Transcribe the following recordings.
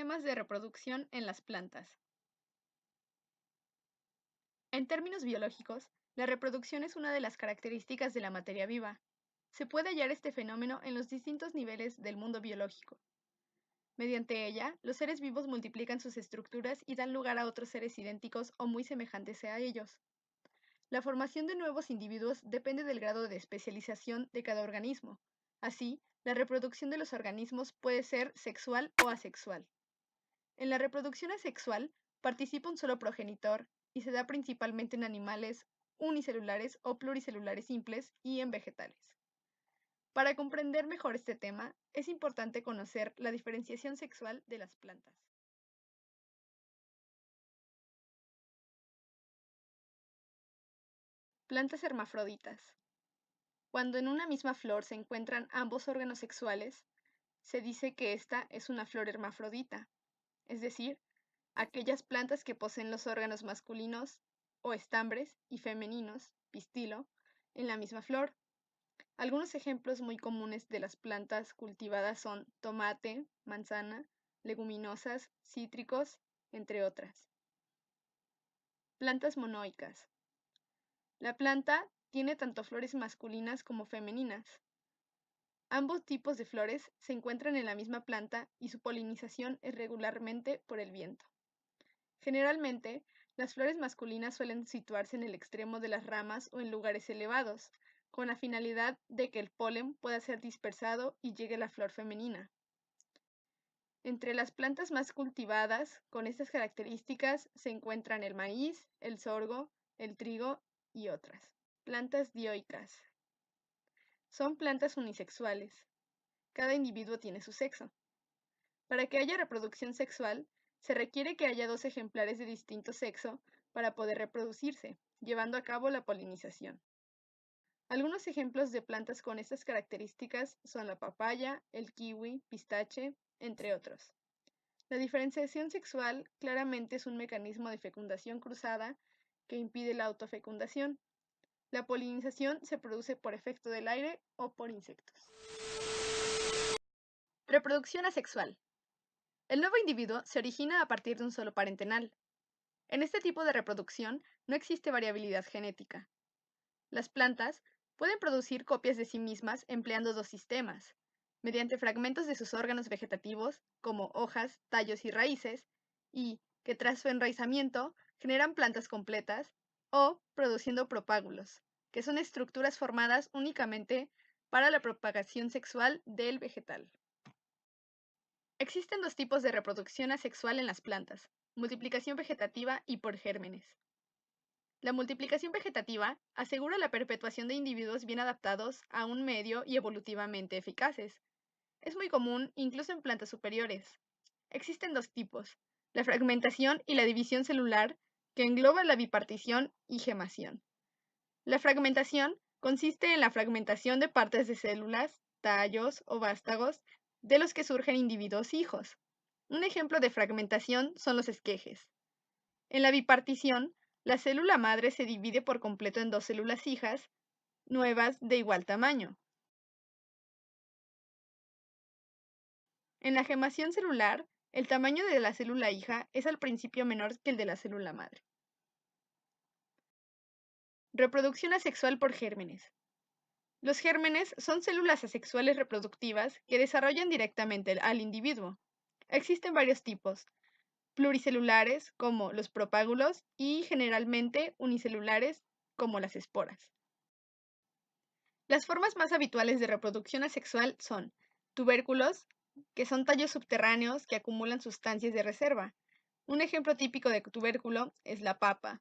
Sistemas de reproducción en las plantas. En términos biológicos, la reproducción es una de las características de la materia viva. Se puede hallar este fenómeno en los distintos niveles del mundo biológico. Mediante ella, los seres vivos multiplican sus estructuras y dan lugar a otros seres idénticos o muy semejantes a ellos. La formación de nuevos individuos depende del grado de especialización de cada organismo. Así, la reproducción de los organismos puede ser sexual o asexual. En la reproducción asexual participa un solo progenitor y se da principalmente en animales unicelulares o pluricelulares simples y en vegetales. Para comprender mejor este tema, es importante conocer la diferenciación sexual de las plantas. Plantas hermafroditas. Cuando en una misma flor se encuentran ambos órganos sexuales, se dice que esta es una flor hermafrodita, es decir, aquellas plantas que poseen los órganos masculinos o estambres y femeninos, pistilo, en la misma flor. Algunos ejemplos muy comunes de las plantas cultivadas son tomate, manzana, leguminosas, cítricos, entre otras. Plantas monoicas. La planta tiene tanto flores masculinas como femeninas. Ambos tipos de flores se encuentran en la misma planta y su polinización es regularmente por el viento. Generalmente, las flores masculinas suelen situarse en el extremo de las ramas o en lugares elevados, con la finalidad de que el polen pueda ser dispersado y llegue a la flor femenina. Entre las plantas más cultivadas con estas características se encuentran el maíz, el sorgo, el trigo y otras. Plantas dioicas. Son plantas unisexuales. Cada individuo tiene su sexo. Para que haya reproducción sexual, se requiere que haya dos ejemplares de distinto sexo para poder reproducirse, llevando a cabo la polinización. Algunos ejemplos de plantas con estas características son la papaya, el kiwi, pistache, entre otros. La diferenciación sexual claramente es un mecanismo de fecundación cruzada que impide la autofecundación. La polinización se produce por efecto del aire o por insectos. Reproducción asexual. El nuevo individuo se origina a partir de un solo parentenal. En este tipo de reproducción no existe variabilidad genética. Las plantas pueden producir copias de sí mismas empleando dos sistemas, mediante fragmentos de sus órganos vegetativos, como hojas, tallos y raíces, y que tras su enraizamiento generan plantas completas, o produciendo propágulos, que son estructuras formadas únicamente para la propagación sexual del vegetal. Existen dos tipos de reproducción asexual en las plantas: multiplicación vegetativa y por gérmenes. La multiplicación vegetativa asegura la perpetuación de individuos bien adaptados a un medio y evolutivamente eficaces. Es muy común incluso en plantas superiores. Existen dos tipos: la fragmentación y la división celular, que engloba la bipartición y gemación. La fragmentación consiste en la fragmentación de partes de células, tallos o vástagos de los que surgen individuos hijos. Un ejemplo de fragmentación son los esquejes. En la bipartición, la célula madre se divide por completo en dos células hijas, nuevas de igual tamaño. En la gemación celular, el tamaño de la célula hija es al principio menor que el de la célula madre. Reproducción asexual por gérmenes. Los gérmenes son células asexuales reproductivas que desarrollan directamente al individuo. Existen varios tipos: pluricelulares, como los propágulos, y generalmente unicelulares, como las esporas. Las formas más habituales de reproducción asexual son tubérculos, que son tallos subterráneos que acumulan sustancias de reserva. Un ejemplo típico de tubérculo es la papa.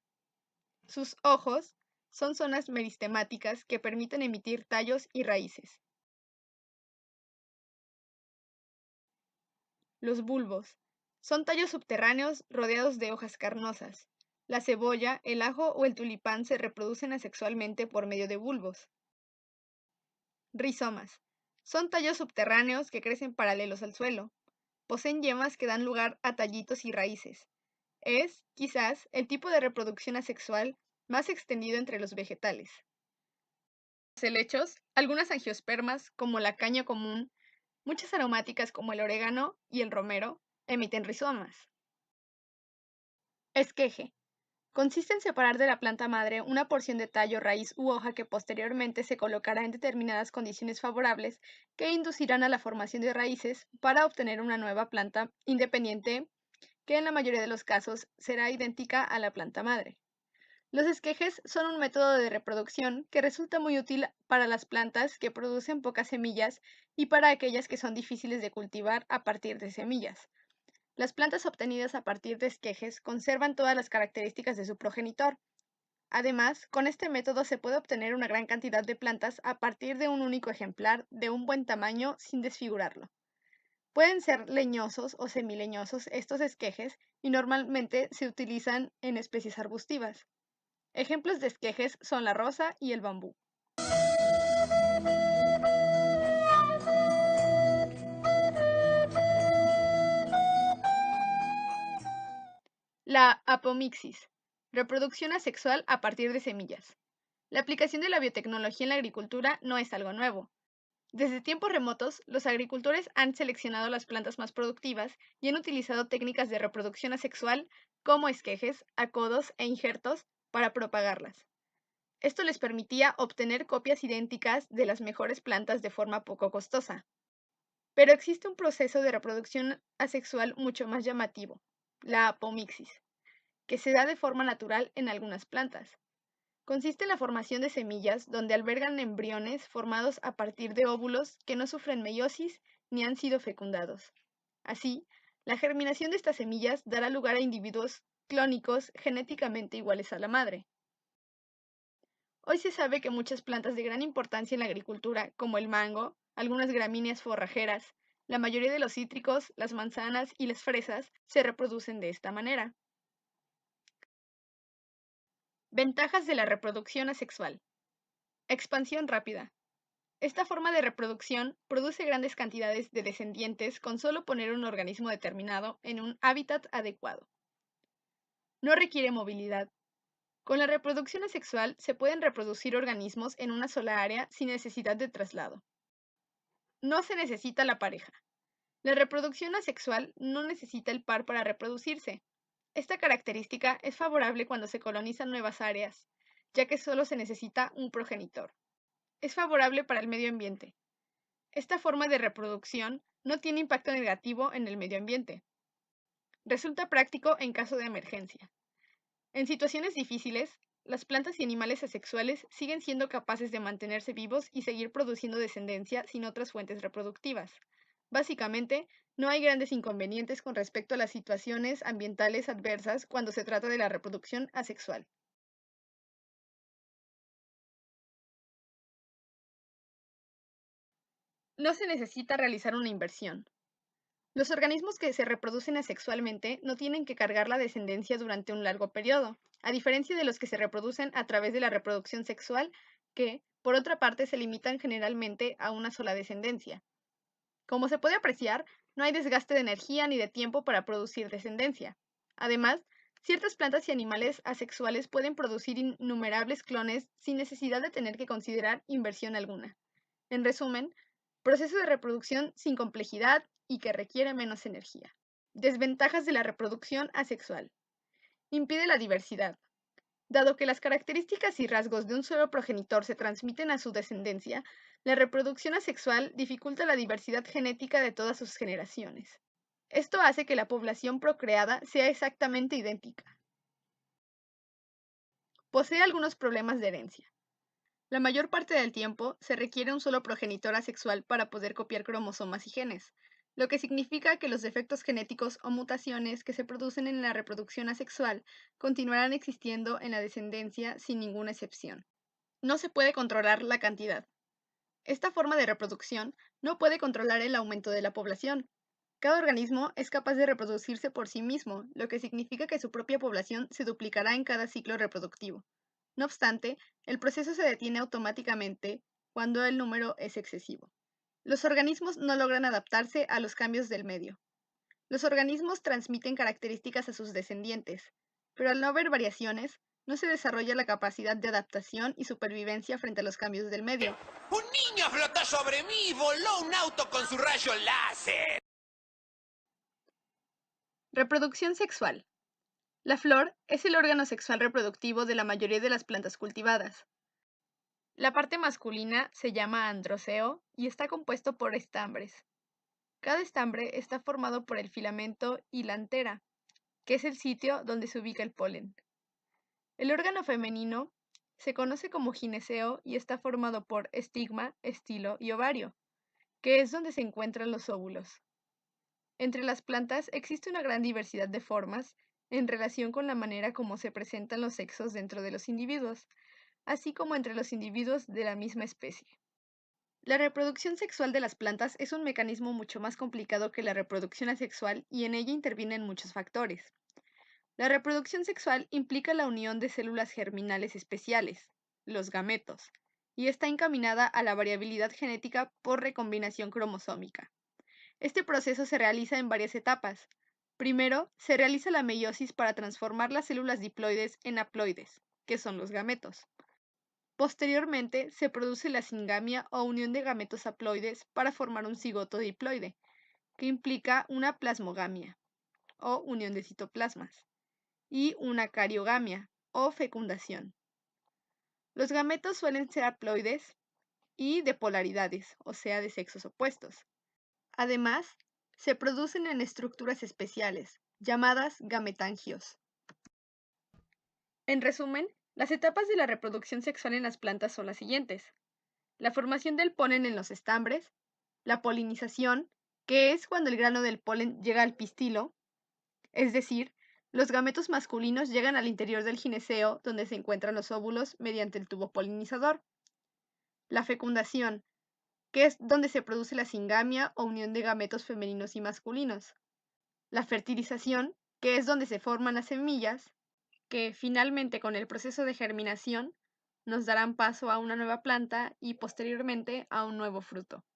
Sus ojos son zonas meristemáticas que permiten emitir tallos y raíces. Los bulbos son tallos subterráneos rodeados de hojas carnosas. La cebolla, el ajo o el tulipán se reproducen asexualmente por medio de bulbos. Rizomas son tallos subterráneos que crecen paralelos al suelo. Poseen yemas que dan lugar a tallitos y raíces. Es, quizás, el tipo de reproducción asexual más extendido entre los vegetales. Los helechos, algunas angiospermas, como la caña común, muchas aromáticas como el orégano y el romero, emiten rizomas. Esqueje. Consiste en separar de la planta madre una porción de tallo, raíz u hoja que posteriormente se colocará en determinadas condiciones favorables que inducirán a la formación de raíces para obtener una nueva planta independiente que en la mayoría de los casos será idéntica a la planta madre. Los esquejes son un método de reproducción que resulta muy útil para las plantas que producen pocas semillas y para aquellas que son difíciles de cultivar a partir de semillas. Las plantas obtenidas a partir de esquejes conservan todas las características de su progenitor. Además, con este método se puede obtener una gran cantidad de plantas a partir de un único ejemplar de un buen tamaño sin desfigurarlo. Pueden ser leñosos o semileñosos estos esquejes y normalmente se utilizan en especies arbustivas. Ejemplos de esquejes son la rosa y el bambú. La apomixis, reproducción asexual a partir de semillas. La aplicación de la biotecnología en la agricultura no es algo nuevo. Desde tiempos remotos, los agricultores han seleccionado las plantas más productivas y han utilizado técnicas de reproducción asexual como esquejes, acodos e injertos para propagarlas. Esto les permitía obtener copias idénticas de las mejores plantas de forma poco costosa. Pero existe un proceso de reproducción asexual mucho más llamativo, la apomixis, que se da de forma natural en algunas plantas. Consiste en la formación de semillas donde albergan embriones formados a partir de óvulos que no sufren meiosis ni han sido fecundados. Así, la germinación de estas semillas dará lugar a individuos clónicos genéticamente iguales a la madre. Hoy se sabe que muchas plantas de gran importancia en la agricultura, como el mango, algunas gramíneas forrajeras, la mayoría de los cítricos, las manzanas y las fresas, se reproducen de esta manera. Ventajas de la reproducción asexual. Expansión rápida. Esta forma de reproducción produce grandes cantidades de descendientes con solo poner un organismo determinado en un hábitat adecuado. No requiere movilidad. Con la reproducción asexual se pueden reproducir organismos en una sola área sin necesidad de traslado. No se necesita la pareja. La reproducción asexual no necesita el par para reproducirse. Esta característica es favorable cuando se colonizan nuevas áreas, ya que solo se necesita un progenitor. Es favorable para el medio ambiente. Esta forma de reproducción no tiene impacto negativo en el medio ambiente. Resulta práctico en caso de emergencia. En situaciones difíciles, las plantas y animales asexuales siguen siendo capaces de mantenerse vivos y seguir produciendo descendencia sin otras fuentes reproductivas. Básicamente, no hay grandes inconvenientes con respecto a las situaciones ambientales adversas cuando se trata de la reproducción asexual. No se necesita realizar una inversión. Los organismos que se reproducen asexualmente no tienen que cargar la descendencia durante un largo periodo, a diferencia de los que se reproducen a través de la reproducción sexual, que, por otra parte, se limitan generalmente a una sola descendencia. Como se puede apreciar, no hay desgaste de energía ni de tiempo para producir descendencia. Además, ciertas plantas y animales asexuales pueden producir innumerables clones sin necesidad de tener que considerar inversión alguna. En resumen, proceso de reproducción sin complejidad y que requiere menos energía. Desventajas de la reproducción asexual. Impide la diversidad. Dado que las características y rasgos de un solo progenitor se transmiten a su descendencia, la reproducción asexual dificulta la diversidad genética de todas sus generaciones. Esto hace que la población procreada sea exactamente idéntica. Posee algunos problemas de herencia. La mayor parte del tiempo se requiere un solo progenitor asexual para poder copiar cromosomas y genes, lo que significa que los defectos genéticos o mutaciones que se producen en la reproducción asexual continuarán existiendo en la descendencia sin ninguna excepción. No se puede controlar la cantidad. Esta forma de reproducción no puede controlar el aumento de la población. Cada organismo es capaz de reproducirse por sí mismo, lo que significa que su propia población se duplicará en cada ciclo reproductivo. No obstante, el proceso se detiene automáticamente cuando el número es excesivo. Los organismos no logran adaptarse a los cambios del medio. Los organismos transmiten características a sus descendientes, pero al no haber variaciones, no se desarrolla la capacidad de adaptación y supervivencia frente a los cambios del medio. Un niño flotó sobre mí y voló un auto con su rayo láser. Reproducción sexual. La flor es el órgano sexual reproductivo de la mayoría de las plantas cultivadas. La parte masculina se llama androceo y está compuesto por estambres. Cada estambre está formado por el filamento y la antera, que es el sitio donde se ubica el polen. El órgano femenino se conoce como gineceo y está formado por estigma, estilo y ovario, que es donde se encuentran los óvulos. Entre las plantas existe una gran diversidad de formas en relación con la manera como se presentan los sexos dentro de los individuos, así como entre los individuos de la misma especie. La reproducción sexual de las plantas es un mecanismo mucho más complicado que la reproducción asexual y en ella intervienen muchos factores. La reproducción sexual implica la unión de células germinales especiales, los gametos, y está encaminada a la variabilidad genética por recombinación cromosómica. Este proceso se realiza en varias etapas. Primero, se realiza la meiosis para transformar las células diploides en haploides, que son los gametos. Posteriormente, se produce la singamia o unión de gametos haploides para formar un cigoto diploide, que implica una plasmogamia o unión de citoplasmas, y una cariogamia o fecundación. Los gametos suelen ser haploides y de polaridades, o sea, de sexos opuestos. Además, se producen en estructuras especiales, llamadas gametangios. En resumen, las etapas de la reproducción sexual en las plantas son las siguientes: la formación del polen en los estambres, la polinización, que es cuando el grano del polen llega al pistilo, es decir, los gametos masculinos llegan al interior del gineceo donde se encuentran los óvulos mediante el tubo polinizador. La fecundación, que es donde se produce la singamia o unión de gametos femeninos y masculinos. La fertilización, que es donde se forman las semillas, que finalmente con el proceso de germinación nos darán paso a una nueva planta y posteriormente a un nuevo fruto.